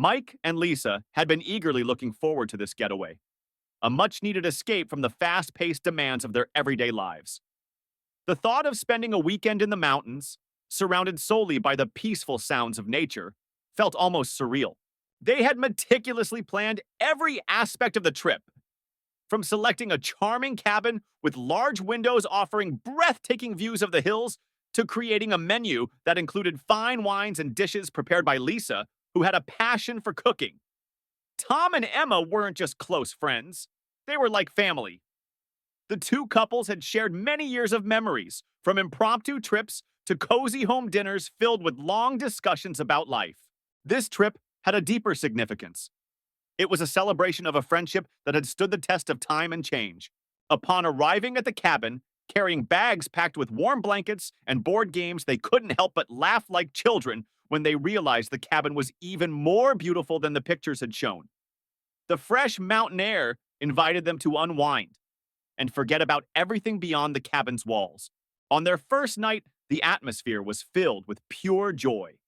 Mike and Lisa had been eagerly looking forward to this getaway, a much-needed escape from the fast-paced demands of their everyday lives. The thought of spending a weekend in the mountains, surrounded solely by the peaceful sounds of nature, felt almost surreal. They had meticulously planned every aspect of the trip, from selecting a charming cabin with large windows offering breathtaking views of the hills to creating a menu that included fine wines and dishes prepared by Lisa, who had a passion for cooking. Tom and Emma weren't just close friends, they were like family. The two couples had shared many years of memories, from impromptu trips to cozy home dinners filled with long discussions about life. This trip had a deeper significance. It was a celebration of a friendship that had stood the test of time and change. Upon arriving at the cabin, carrying bags packed with warm blankets and board games, they couldn't help but laugh like children when they realized the cabin was even more beautiful than the pictures had shown. The fresh mountain air invited them to unwind and forget about everything beyond the cabin's walls. On their first night, the atmosphere was filled with pure joy.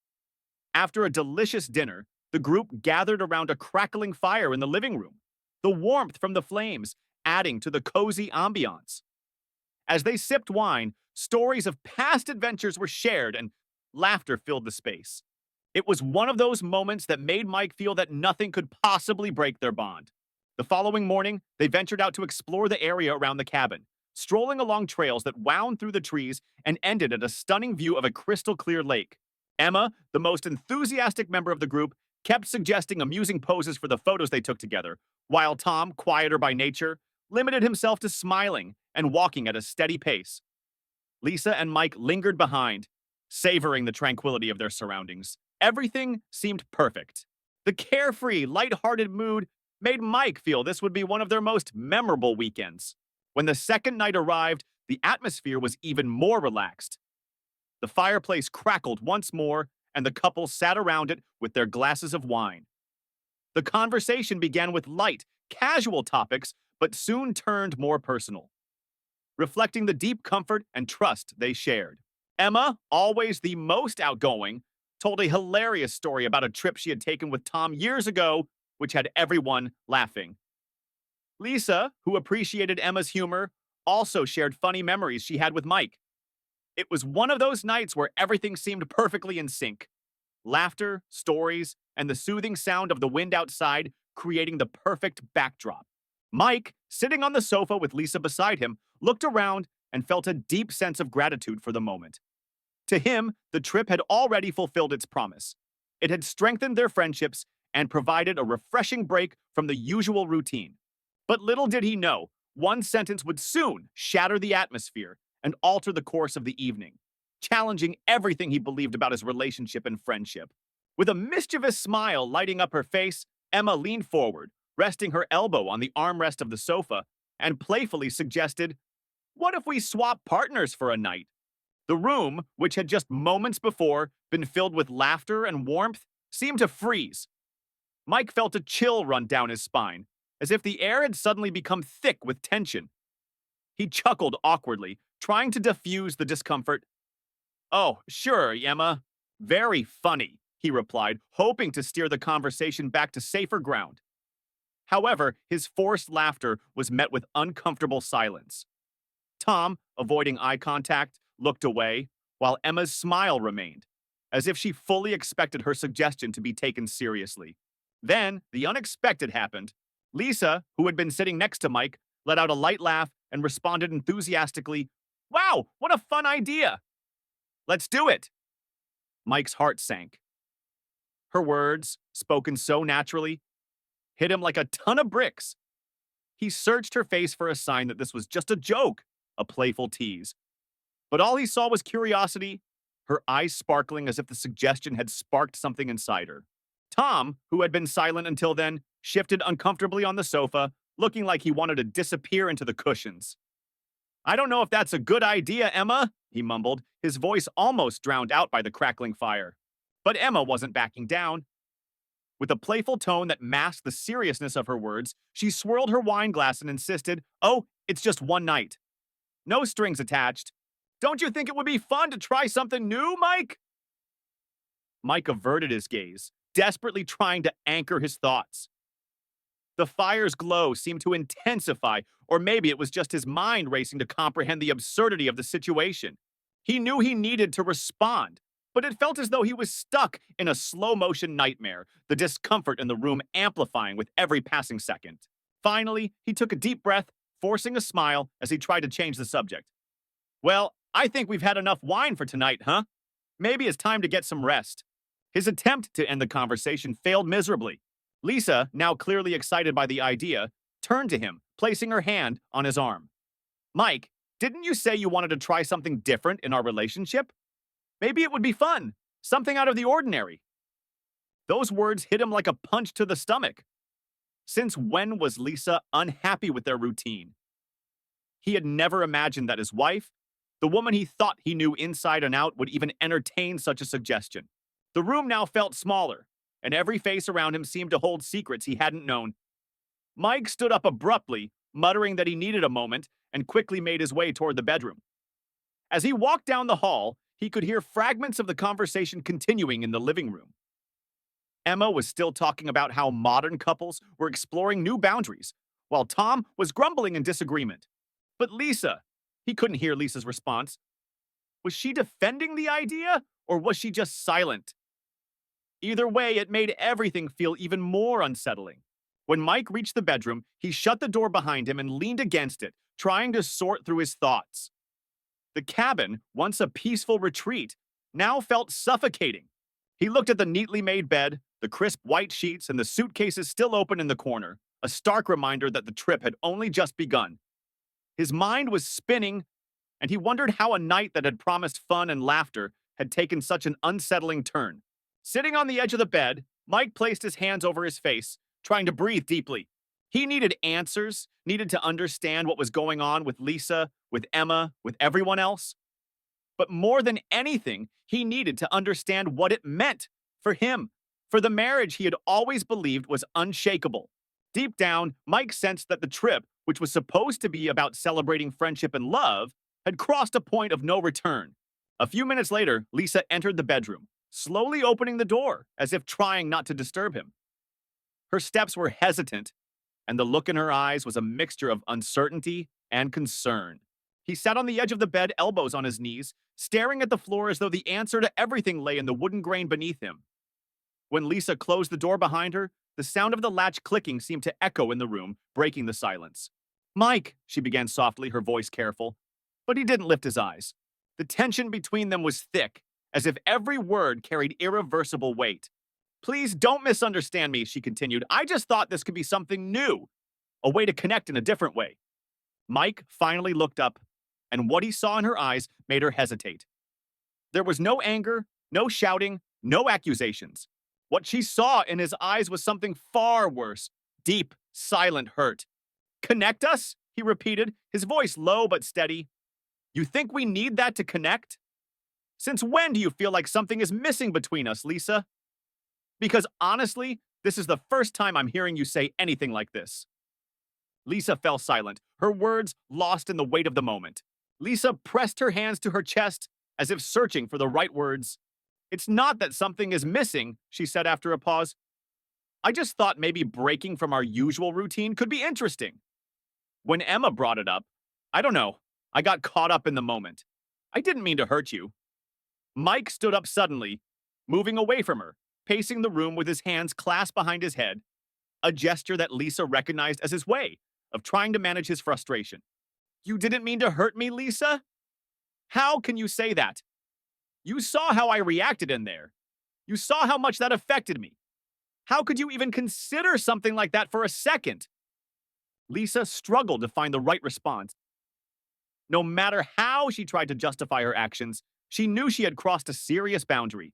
After a delicious dinner, the group gathered around a crackling fire in the living room, the warmth from the flames adding to the cozy ambiance. As they sipped wine, stories of past adventures were shared and laughter filled the space. It was one of those moments that made Mike feel that nothing could possibly break their bond. The following morning, they ventured out to explore the area around the cabin, strolling along trails that wound through the trees and ended at a stunning view of a crystal clear lake. Emma, the most enthusiastic member of the group, kept suggesting amusing poses for the photos they took together, while Tom, quieter by nature, limited himself to smiling and walking at a steady pace. Lisa and Mike lingered behind, savoring the tranquility of their surroundings. Everything seemed perfect. The carefree, lighthearted mood made Mike feel this would be one of their most memorable weekends. When the second night arrived, the atmosphere was even more relaxed. The fireplace crackled once more, and the couple sat around it with their glasses of wine. The conversation began with light, casual topics, but soon turned more personal, reflecting the deep comfort and trust they shared. Emma, always the most outgoing, told a hilarious story about a trip she had taken with Tom years ago, which had everyone laughing. Lisa, who appreciated Emma's humor, also shared funny memories she had with Mike. It was one of those nights where everything seemed perfectly in sync. Laughter, stories, and the soothing sound of the wind outside creating the perfect backdrop. Mike, sitting on the sofa with Lisa beside him, looked around and felt a deep sense of gratitude for the moment. To him, the trip had already fulfilled its promise. It had strengthened their friendships and provided a refreshing break from the usual routine. But little did he know, one sentence would soon shatter the atmosphere and alter the course of the evening, challenging everything he believed about his relationship and friendship. With a mischievous smile lighting up her face, Emma leaned forward, resting her elbow on the armrest of the sofa, and playfully suggested, "What if we swap partners for a night?" The room, which had just moments before been filled with laughter and warmth, seemed to freeze. Mike felt a chill run down his spine, as if the air had suddenly become thick with tension. He chuckled awkwardly, trying to diffuse the discomfort. "Oh, sure, Emma. Very funny," he replied, hoping to steer the conversation back to safer ground. However, his forced laughter was met with uncomfortable silence. Tom, avoiding eye contact, looked away, while Emma's smile remained, as if she fully expected her suggestion to be taken seriously. Then, the unexpected happened. Lisa, who had been sitting next to Mike, let out a light laugh and responded enthusiastically, "Wow, what a fun idea! Let's do it!" Mike's heart sank. Her words, spoken so naturally, hit him like a ton of bricks. He searched her face for a sign that this was just a joke, a playful tease. But all he saw was curiosity, her eyes sparkling as if the suggestion had sparked something inside her. Tom, who had been silent until then, shifted uncomfortably on the sofa, looking like he wanted to disappear into the cushions. "I don't know if that's a good idea, Emma," he mumbled, his voice almost drowned out by the crackling fire. But Emma wasn't backing down. With a playful tone that masked the seriousness of her words, she swirled her wine glass and insisted, "Oh, it's just one night. No strings attached. Don't you think it would be fun to try something new, Mike?" Mike averted his gaze, desperately trying to anchor his thoughts. The fire's glow seemed to intensify, or maybe it was just his mind racing to comprehend the absurdity of the situation. He knew he needed to respond, but it felt as though he was stuck in a slow motion nightmare, the discomfort in the room amplifying with every passing second. Finally, he took a deep breath, forcing a smile as he tried to change the subject. Well, I think we've had enough wine for tonight, huh? Maybe it's time to get some rest. His attempt to end the conversation failed miserably. Lisa, now clearly excited by the idea, turned to him, placing her hand on his arm. Mike, didn't you say you wanted to try something different in our relationship? Maybe it would be fun, something out of the ordinary. Those words hit him like a punch to the stomach. Since when was Lisa unhappy with their routine? He had never imagined that his wife, the woman he thought he knew inside and out, would even entertain such a suggestion. The room now felt smaller, and every face around him seemed to hold secrets he hadn't known. Mike stood up abruptly, muttering that he needed a moment, and quickly made his way toward the bedroom. As he walked down the hall, he could hear fragments of the conversation continuing in the living room. Emma was still talking about how modern couples were exploring new boundaries, while Tom was grumbling in disagreement. But Lisa, he couldn't hear Lisa's response. Was she defending the idea, or was she just silent? Either way, it made everything feel even more unsettling. When Mike reached the bedroom, he shut the door behind him and leaned against it, trying to sort through his thoughts. The cabin, once a peaceful retreat, now felt suffocating. He looked at the neatly made bed, the crisp white sheets, and the suitcases still open in the corner, a stark reminder that the trip had only just begun. His mind was spinning, and he wondered how a night that had promised fun and laughter had taken such an unsettling turn. Sitting on the edge of the bed, Mike placed his hands over his face, trying to breathe deeply. He needed answers, needed to understand what was going on with Lisa, with Emma, with everyone else. But more than anything, he needed to understand what it meant for him, for the marriage he had always believed was unshakable. Deep down, Mike sensed that the trip, which was supposed to be about celebrating friendship and love, had crossed a point of no return. A few minutes later, Lisa entered the bedroom, slowly opening the door, as if trying not to disturb him. Her steps were hesitant, and the look in her eyes was a mixture of uncertainty and concern. He sat on the edge of the bed, elbows on his knees, staring at the floor as though the answer to everything lay in the wooden grain beneath him. When Lisa closed the door behind her, the sound of the latch clicking seemed to echo in the room, breaking the silence. Mike, she began softly, her voice careful, but he didn't lift his eyes. The tension between them was thick, as if every word carried irreversible weight. Please don't misunderstand me, she continued. I just thought this could be something new, a way to connect in a different way. Mike finally looked up, and what he saw in her eyes made her hesitate. There was no anger, no shouting, no accusations. What she saw in his eyes was something far worse, deep, silent hurt. Connect us? He repeated, his voice low but steady. You think we need that to connect? Since when do you feel like something is missing between us, Lisa? Because honestly, this is the first time I'm hearing you say anything like this. Lisa fell silent, her words lost in the weight of the moment. Lisa pressed her hands to her chest, as if searching for the right words. It's not that something is missing, she said after a pause. I just thought maybe breaking from our usual routine could be interesting. When Emma brought it up, I don't know, I got caught up in the moment. I didn't mean to hurt you. Mike stood up suddenly, moving away from her, pacing the room with his hands clasped behind his head, a gesture that Lisa recognized as his way of trying to manage his frustration. You didn't mean to hurt me, Lisa? How can you say that? You saw how I reacted in there. You saw how much that affected me. How could you even consider something like that for a second? Lisa struggled to find the right response. No matter how she tried to justify her actions, she knew she had crossed a serious boundary.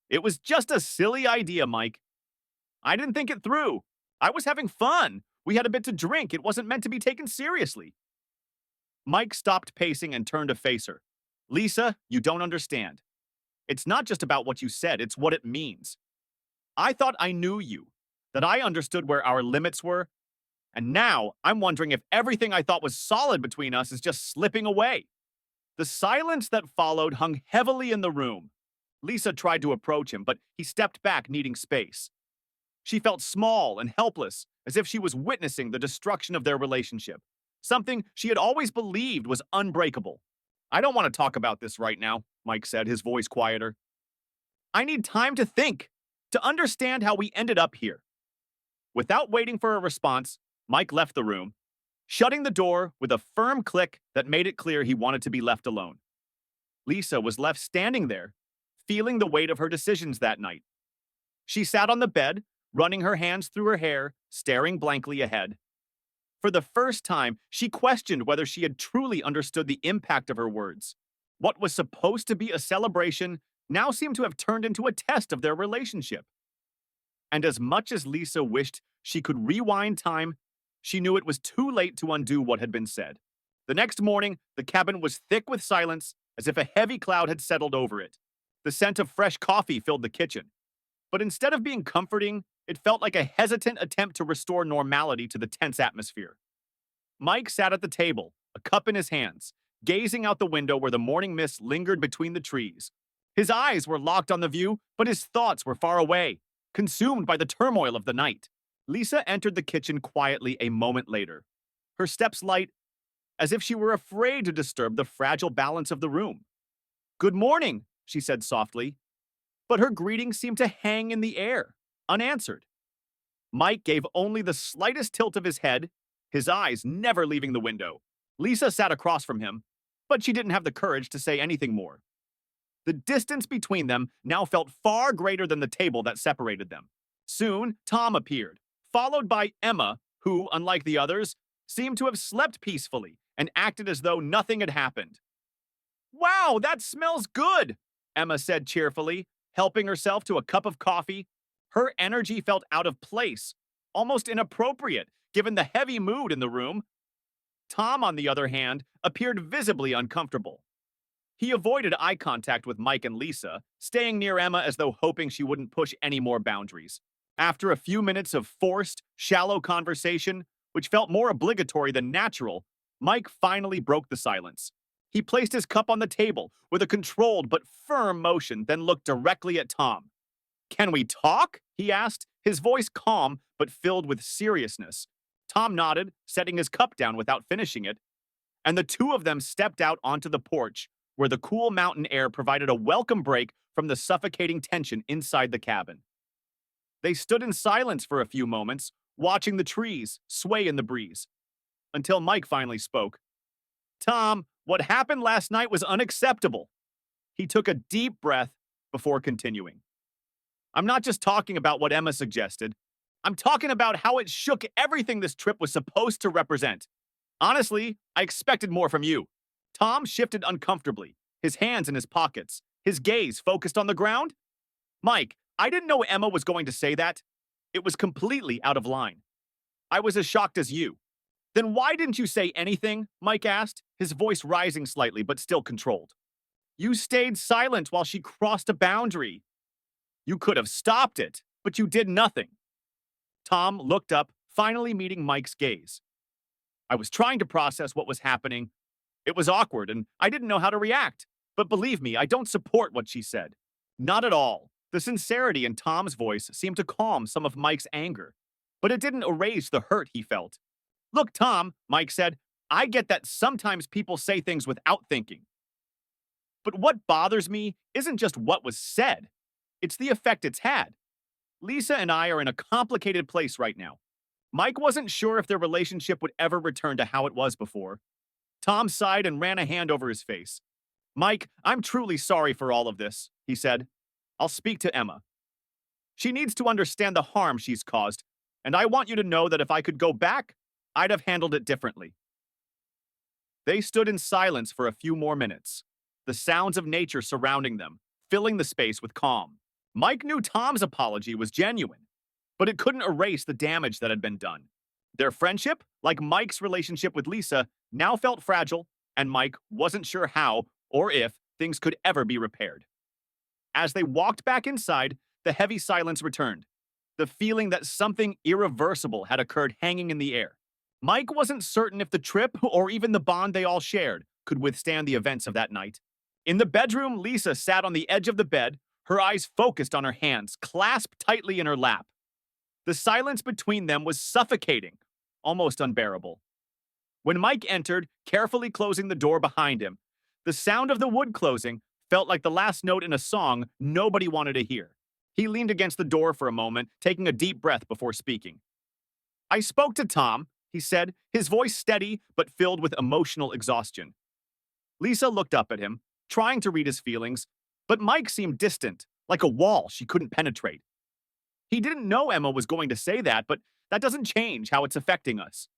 It was just a silly idea, Mike. I didn't think it through. I was having fun. We had a bit to drink. It wasn't meant to be taken seriously. Mike stopped pacing and turned to face her. Lisa, you don't understand. It's not just about what you said, it's what it means. I thought I knew you, that I understood where our limits were, and now I'm wondering if everything I thought was solid between us is just slipping away. The silence that followed hung heavily in the room. Lisa tried to approach him, but he stepped back, needing space. She felt small and helpless, as if she was witnessing the destruction of their relationship, something she had always believed was unbreakable. I don't want to talk about this right now, Mike said, his voice quieter. I need time to think, to understand how we ended up here. Without waiting for a response, Mike left the room, shutting the door with a firm click that made it clear he wanted to be left alone. Lisa was left standing there, feeling the weight of her decisions that night. She sat on the bed, running her hands through her hair, staring blankly ahead. For the first time, she questioned whether she had truly understood the impact of her words. What was supposed to be a celebration now seemed to have turned into a test of their relationship. And as much as Lisa wished she could rewind time, she knew it was too late to undo what had been said. The next morning, the cabin was thick with silence, as if a heavy cloud had settled over it. The scent of fresh coffee filled the kitchen. But instead of being comforting, it felt like a hesitant attempt to restore normality to the tense atmosphere. Mike sat at the table, a cup in his hands, gazing out the window where the morning mist lingered between the trees. His eyes were locked on the view, but his thoughts were far away, consumed by the turmoil of the night. Lisa entered the kitchen quietly a moment later, her steps light, as if she were afraid to disturb the fragile balance of the room. "Good morning," she said softly, but her greeting seemed to hang in the air, unanswered. Mike gave only the slightest tilt of his head, his eyes never leaving the window. Lisa sat across from him, but she didn't have the courage to say anything more. The distance between them now felt far greater than the table that separated them. Soon, Tom appeared, followed by Emma, who, unlike the others, seemed to have slept peacefully and acted as though nothing had happened. "Wow, that smells good," Emma said cheerfully, helping herself to a cup of coffee. Her energy felt out of place, almost inappropriate, given the heavy mood in the room. Tom, on the other hand, appeared visibly uncomfortable. He avoided eye contact with Mike and Lisa, staying near Emma as though hoping she wouldn't push any more boundaries. After a few minutes of forced, shallow conversation, which felt more obligatory than natural, Mike finally broke the silence. He placed his cup on the table with a controlled but firm motion, then looked directly at Tom. "Can we talk?" he asked, his voice calm but filled with seriousness. Tom nodded, setting his cup down without finishing it, and the two of them stepped out onto the porch, where the cool mountain air provided a welcome break from the suffocating tension inside the cabin. They stood in silence for a few moments, watching the trees sway in the breeze, until Mike finally spoke. "Tom, what happened last night was unacceptable." He took a deep breath before continuing. "I'm not just talking about what Emma suggested. I'm talking about how it shook everything this trip was supposed to represent. Honestly, I expected more from you." Tom shifted uncomfortably, his hands in his pockets, his gaze focused on the ground. "Mike, I didn't know Emma was going to say that. It was completely out of line. I was as shocked as you." "Then why didn't you say anything?" Mike asked, his voice rising slightly but still controlled. "You stayed silent while she crossed a boundary. You could have stopped it, but you did nothing." Tom looked up, finally meeting Mike's gaze. "I was trying to process what was happening. It was awkward, and I didn't know how to react. But believe me, I don't support what she said. Not at all." The sincerity in Tom's voice seemed to calm some of Mike's anger, but it didn't erase the hurt he felt. "Look, Tom," Mike said, "I get that sometimes people say things without thinking. But what bothers me isn't just what was said. It's the effect it's had. Lisa and I are in a complicated place right now. Mike wasn't sure if their relationship would ever return to how it was before." Tom sighed and ran a hand over his face. "Mike, I'm truly sorry for all of this," he said. "I'll speak to Emma. She needs to understand the harm she's caused, and I want you to know that if I could go back, I'd have handled it differently." They stood in silence for a few more minutes, the sounds of nature surrounding them, filling the space with calm. Mike knew Tom's apology was genuine, but it couldn't erase the damage that had been done. Their friendship, like Mike's relationship with Lisa, now felt fragile, and Mike wasn't sure how or if things could ever be repaired. As they walked back inside, the heavy silence returned, the feeling that something irreversible had occurred hanging in the air. Mike wasn't certain if the trip or even the bond they all shared could withstand the events of that night. In the bedroom, Lisa sat on the edge of the bed, her eyes focused on her hands, clasped tightly in her lap. The silence between them was suffocating, almost unbearable. When Mike entered, carefully closing the door behind him, the sound of the wood closing felt like the last note in a song nobody wanted to hear. He leaned against the door for a moment, taking a deep breath before speaking. "I spoke to Tom," he said, his voice steady but filled with emotional exhaustion. Lisa looked up at him, trying to read his feelings, but Mike seemed distant, like a wall she couldn't penetrate. He didn't know Emma was going to say that, but that doesn't change how it's affecting us.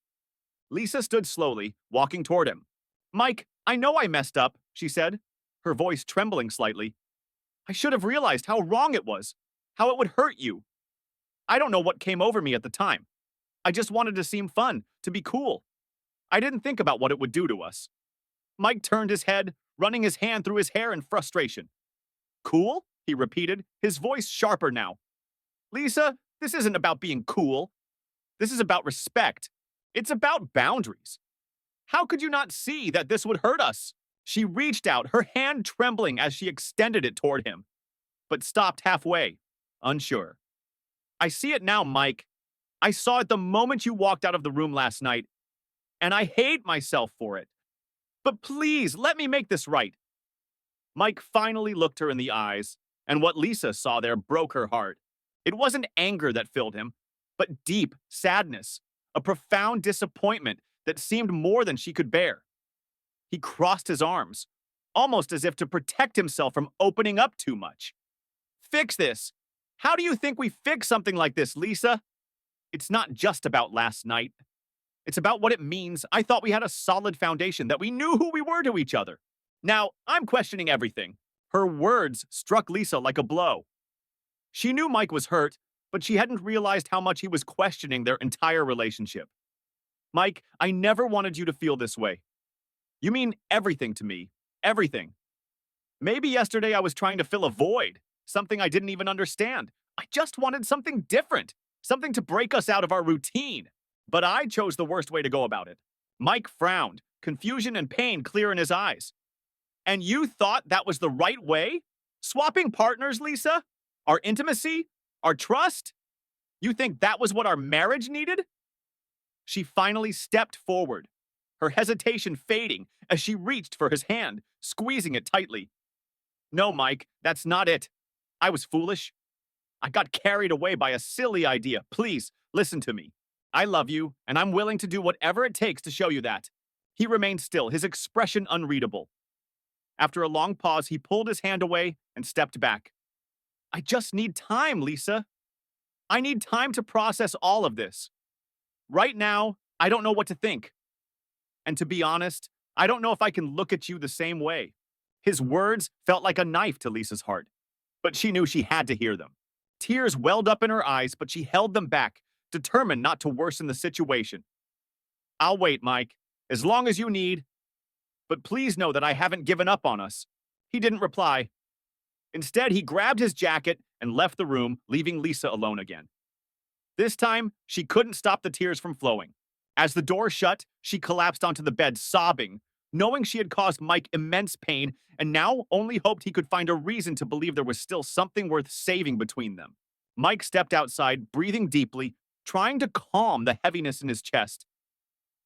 Lisa stood slowly, walking toward him. "Mike, I know I messed up," she said, her voice trembling slightly. "I should have realized how wrong it was, how it would hurt you. I don't know what came over me at the time. I just wanted to seem fun, to be cool. I didn't think about what it would do to us." Mike turned his head, running his hand through his hair in frustration. "Cool?" he repeated, his voice sharper now. "Lisa, this isn't about being cool. This is about respect. It's about boundaries. How could you not see that this would hurt us?" She reached out, her hand trembling as she extended it toward him, but stopped halfway, unsure. "I see it now, Mike. I saw it the moment you walked out of the room last night, and I hate myself for it. But please, let me make this right." Mike finally looked her in the eyes, and what Lisa saw there broke her heart. It wasn't anger that filled him, but deep sadness, a profound disappointment that seemed more than she could bear. He crossed his arms, almost as if to protect himself from opening up too much. "Fix this. How do you think we fix something like this, Lisa? It's not just about last night. It's about what it means. I thought we had a solid foundation, that we knew who we were to each other. Now, I'm questioning everything." Her words struck Lisa like a blow. She knew Mike was hurt, but she hadn't realized how much he was questioning their entire relationship. "Mike, I never wanted you to feel this way. You mean everything to me. Everything. Maybe yesterday I was trying to fill a void, something I didn't even understand. I just wanted something different, something to break us out of our routine. But I chose the worst way to go about it." Mike frowned, confusion and pain clear in his eyes. "And you thought that was the right way? Swapping partners, Lisa? Our intimacy? Our trust? You think that was what our marriage needed?" She finally stepped forward, her hesitation fading as she reached for his hand, squeezing it tightly. "No, Mike, that's not it. I was foolish. I got carried away by a silly idea. Please, listen to me. I love you, and I'm willing to do whatever it takes to show you that." He remained still, his expression unreadable. After a long pause, he pulled his hand away and stepped back. "I just need time, Lisa. I need time to process all of this. Right now, I don't know what to think. And to be honest, I don't know if I can look at you the same way." His words felt like a knife to Lisa's heart, but she knew she had to hear them. Tears welled up in her eyes, but she held them back, determined not to worsen the situation. "I'll wait, Mike, as long as you need. But please know that I haven't given up on us." He didn't reply. Instead, he grabbed his jacket and left the room, leaving Lisa alone again. This time, she couldn't stop the tears from flowing. As the door shut, she collapsed onto the bed, sobbing, knowing she had caused Mike immense pain and now only hoped he could find a reason to believe there was still something worth saving between them. Mike stepped outside, breathing deeply, trying to calm the heaviness in his chest.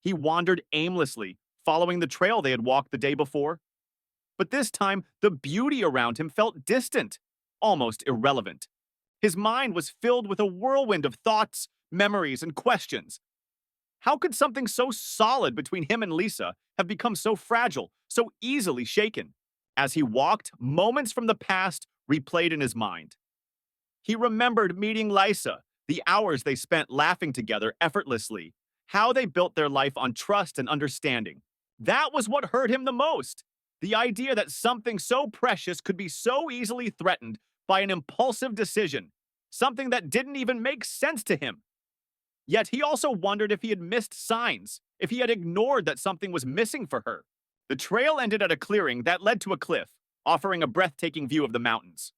He wandered aimlessly, following the trail they had walked the day before. But this time, the beauty around him felt distant, almost irrelevant. His mind was filled with a whirlwind of thoughts, memories, and questions. How could something so solid between him and Lisa have become so fragile, so easily shaken? As he walked, moments from the past replayed in his mind. He remembered meeting Lisa, the hours they spent laughing together effortlessly, how they built their life on trust and understanding. That was what hurt him the most. The idea that something so precious could be so easily threatened by an impulsive decision, something that didn't even make sense to him. Yet he also wondered if he had missed signs, if he had ignored that something was missing for her. The trail ended at a clearing that led to a cliff, offering a breathtaking view of the mountains.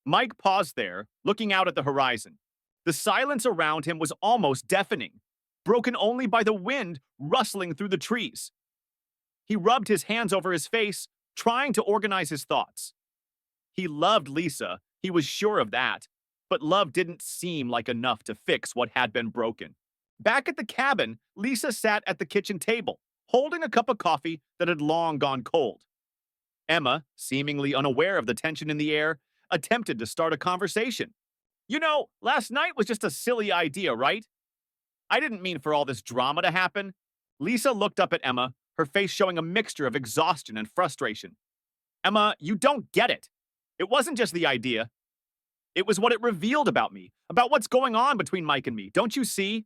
Mike paused there, looking out at the horizon. The silence around him was almost deafening, broken only by the wind rustling through the trees. He rubbed his hands over his face, trying to organize his thoughts. He loved Lisa, He was sure of that, but love didn't seem like enough to fix what had been broken. Back at the cabin, Lisa sat at the kitchen table, holding a cup of coffee that had long gone cold. Emma, seemingly unaware of the tension in the air, attempted to start a conversation. Last night was just a silly idea, right? I didn't mean for all this drama to happen. Lisa looked up at Emma, her face showing a mixture of exhaustion and frustration. Emma, you don't get it. It wasn't just the idea. It was what it revealed about me, about what's going on between Mike and me. Don't you see?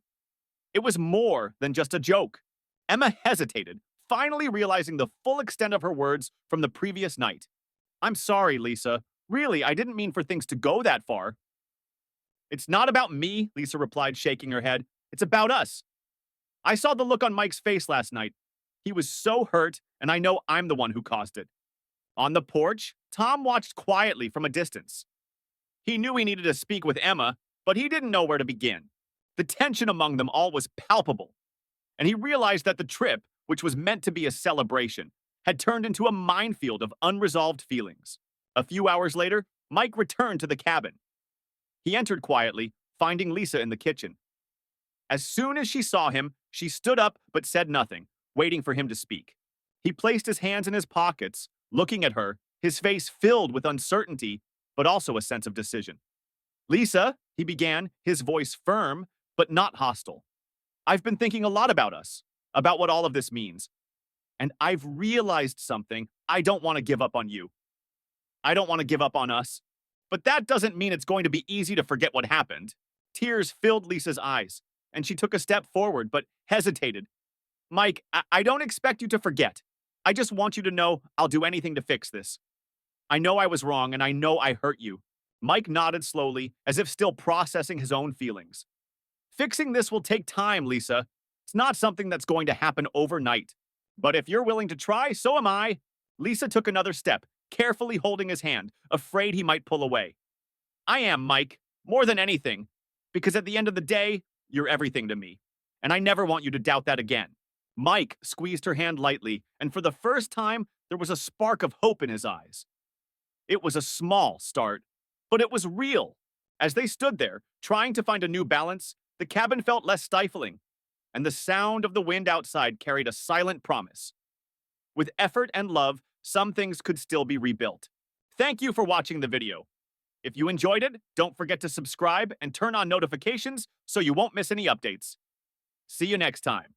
It was more than just a joke. Emma hesitated, finally realizing the full extent of her words from the previous night. I'm sorry, Lisa. Really, I didn't mean for things to go that far. It's not about me, Lisa replied, shaking her head. It's about us. I saw the look on Mike's face last night. He was so hurt, and I know I'm the one who caused it. On the porch, Tom watched quietly from a distance. He knew he needed to speak with Emma, but he didn't know where to begin. The tension among them all was palpable, and he realized that the trip, which was meant to be a celebration, had turned into a minefield of unresolved feelings. A few hours later, Mike returned to the cabin. He entered quietly, finding Lisa in the kitchen. As soon as she saw him, she stood up but said nothing, waiting for him to speak. He placed his hands in his pockets, looking at her, his face filled with uncertainty, but also a sense of decision. Lisa, he began, his voice firm, but not hostile. I've been thinking a lot about us, about what all of this means. And I've realized something. I don't want to give up on you. I don't want to give up on us. But that doesn't mean it's going to be easy to forget what happened. Tears filled Lisa's eyes, and she took a step forward, but hesitated. Mike, I don't expect you to forget. I just want you to know I'll do anything to fix this. I know I was wrong, and I know I hurt you. Mike nodded slowly, as if still processing his own feelings. Fixing this will take time, Lisa. It's not something that's going to happen overnight. But if you're willing to try, so am I. Lisa took another step, carefully holding his hand, afraid he might pull away. I am, Mike, more than anything, because at the end of the day, you're everything to me, and I never want you to doubt that again. Mike squeezed her hand lightly, and for the first time, there was a spark of hope in his eyes. It was a small start, but it was real. As they stood there, trying to find a new balance, the cabin felt less stifling, and the sound of the wind outside carried a silent promise. With effort and love, some things could still be rebuilt. Thank you for watching the video. If you enjoyed it, don't forget to subscribe and turn on notifications so you won't miss any updates. See you next time.